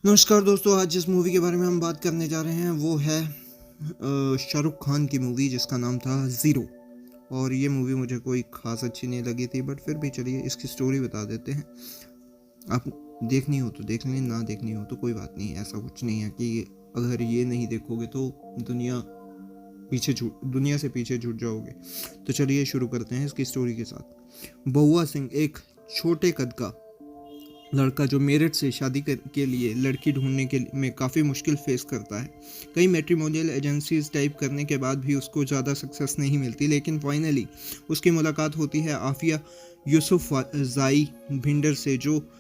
नमस्कार दोस्तों, आज जिस मूवी के बारे में हम बात करने जा रहे हैं वो है शाहरुख खान की मूवी जिसका नाम था ज़ीरो। और ये मूवी मुझे कोई ख़ास अच्छी नहीं लगी थी, बट फिर भी चलिए इसकी स्टोरी बता देते हैं। आप देखनी हो तो देख लें, ना देखनी हो तो कोई बात नहीं। ऐसा कुछ नहीं है कि अगर ये नहीं देखोगे तो दुनिया से पीछे छूट जाओगे। तो चलिए शुरू करते हैं इसकी स्टोरी के साथ। बउआ सिंह एक छोटे कद का लड़का जो मेरठ से के लिए लड़की ढूंढने में काफ़ी मुश्किल फेस करता है। कई मैट्रिमोनियल एजेंसीज टाइप करने के बाद भी उसको ज़्यादा सक्सेस नहीं मिलती, लेकिन फाइनली उसकी मुलाकात होती है आफिया यूसुफ ज़ाई भिंडर से, जो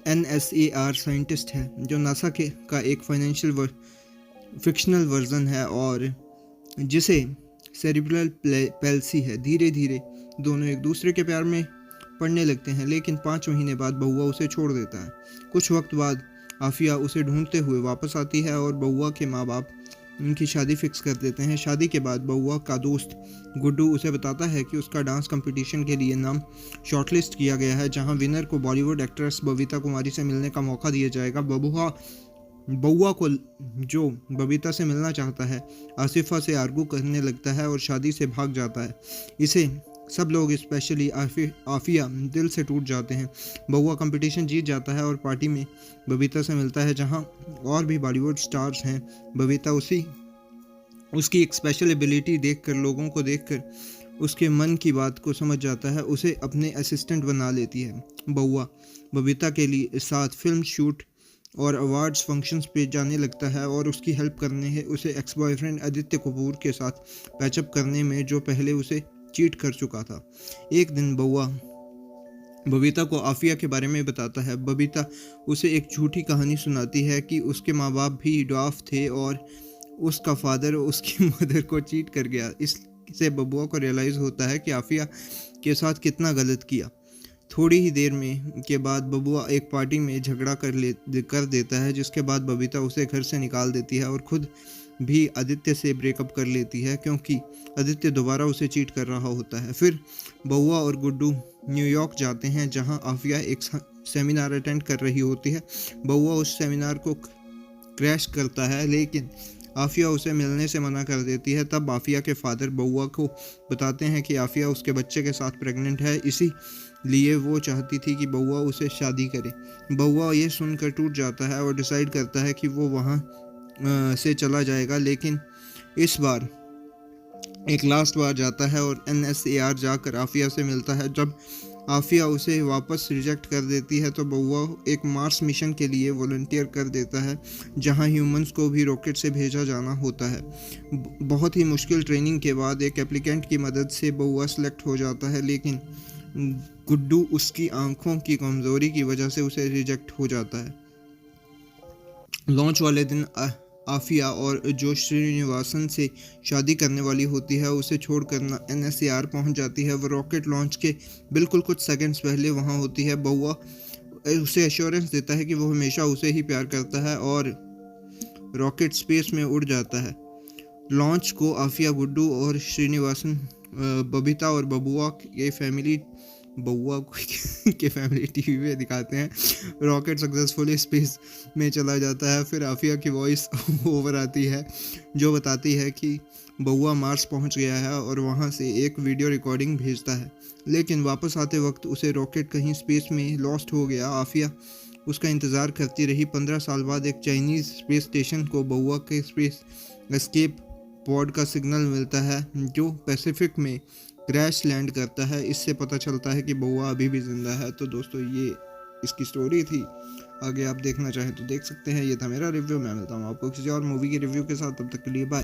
NSAR साइंटिस्ट है, जो नासा के का एक फिक्शनल वर्जन है और जिसे सेरिब्रल पैल्सी है। धीरे धीरे दोनों एक दूसरे के प्यार में पढ़ने लगते हैं, लेकिन 5 महीने बाद बउआ उसे छोड़ देता है। कुछ वक्त बाद आफिया उसे ढूंढते हुए वापस आती है और बउआ के माँ बाप उनकी शादी फिक्स कर देते हैं। शादी के बाद बउआ का दोस्त गुड्डू उसे बताता है कि उसका डांस कंपटीशन के लिए नाम शॉर्टलिस्ट किया गया है, जहां विनर को बॉलीवुड एक्ट्रेस बबीता कुमारी से मिलने का मौका दिया जाएगा। बउआ को, जो बबीता से मिलना चाहता है, आसिफा से आर्गू करने लगता है और शादी से भाग जाता है। इसे सब लोग, स्पेशली आफिया, दिल से टूट जाते हैं। बउआ कंपटीशन जीत जाता है और पार्टी में बबीता से मिलता है, जहां और भी बॉलीवुड स्टार्स हैं। बबीता उसकी एक स्पेशल एबिलिटी देखकर, लोगों को देखकर उसके मन की बात को समझ जाता है, उसे अपने असिस्टेंट बना लेती है। बउआ बबीता के लिए साथ फिल्म शूट और अवार्ड्स फंक्शंस पे जाने लगता है और उसकी हेल्प करने है उसे एक्स बॉयफ्रेंड आदित्य कपूर के साथ पैचअप करने में, जो पहले उसे चीट कर चुका था। एक दिन बउआ बबीता को आफिया के बारे में बताता है। बबीता उसे एक झूठी कहानी सुनाती है कि उसके माँ बाप भी ड्वार्फ थे और उसका फादर उसकी मदर को चीट कर गया। इससे बबुआ को रियलाइज़ होता है कि आफिया के साथ कितना गलत किया। थोड़ी ही देर में के बाद बबुआ एक पार्टी में झगड़ा कर देता है, जिसके बाद बबीता उसे घर से निकाल देती है और खुद भी आदित्य से ब्रेकअप कर लेती है, क्योंकि आदित्य दोबारा उसे चीट कर रहा होता है। फिर बउआ और गुड्डू न्यूयॉर्क जाते हैं, जहां आफिया एक सेमिनार अटेंड कर रही होती है। बउआ उस सेमिनार को क्रैश करता है, लेकिन आफिया उसे मिलने से मना कर देती है। तब आफिया के फादर बउआ को बताते हैं कि आफिया उसके बच्चे के साथ प्रेग्नेंट है, इसी लिए वो चाहती थी कि बउआ उसे शादी करे। बउआ ये सुनकर टूट जाता है और डिसाइड करता है कि वो वहाँ से चला जाएगा, लेकिन इस बार एक लास्ट बार जाता है और NSAR जाकर आफिया से मिलता है। जब आफिया उसे वापस रिजेक्ट कर देती है तो बउआ एक मार्स मिशन के लिए वॉलंटियर कर देता है, जहां ह्यूमंस को भी रॉकेट से भेजा जाना होता है। बहुत ही मुश्किल ट्रेनिंग के बाद एक एप्लीकेंट की मदद से बउआ सेलेक्ट हो जाता है, लेकिन गुड्डू उसकी आंखों की कमज़ोरी की वजह से उसे रिजेक्ट हो जाता है। लॉन्च वाले दिन आफिया और जो श्रीनिवासन से शादी करने वाली होती है, उसे छोड़कर NSAR पहुंच जाती है। वो रॉकेट लॉन्च के बिल्कुल कुछ सेकंड्स पहले वहां होती है। बउआ उसे एश्योरेंस देता है कि वो हमेशा उसे ही प्यार करता है और रॉकेट स्पेस में उड़ जाता है। लॉन्च को आफिया, गुड्डू और श्रीनिवासन, बबीता और बउआ के फैमिली टीवी पे दिखाते हैं। रॉकेट सक्सेसफुली स्पेस में चला जाता है। फिर आफिया की वॉइस ओवर आती है, जो बताती है कि बउआ मार्स पहुंच गया है और वहां से एक वीडियो रिकॉर्डिंग भेजता है, लेकिन वापस आते वक्त उसे रॉकेट कहीं स्पेस में लॉस्ट हो गया। आफिया उसका इंतज़ार करती रही। 15 साल बाद एक चाइनीज़ स्पेस स्टेशन को बउआ के स्पेस एस्केप पॉड का सिग्नल मिलता है, जो पैसिफिक में क्रैश लैंड करता है। इससे पता चलता है कि बउआ अभी भी जिंदा है। तो दोस्तों, ये इसकी स्टोरी थी। आगे आप देखना चाहें तो देख सकते हैं। ये था मेरा रिव्यू। मैं मिलता हूँ आपको किसी और मूवी के रिव्यू के साथ। तब तक के लिए बाय।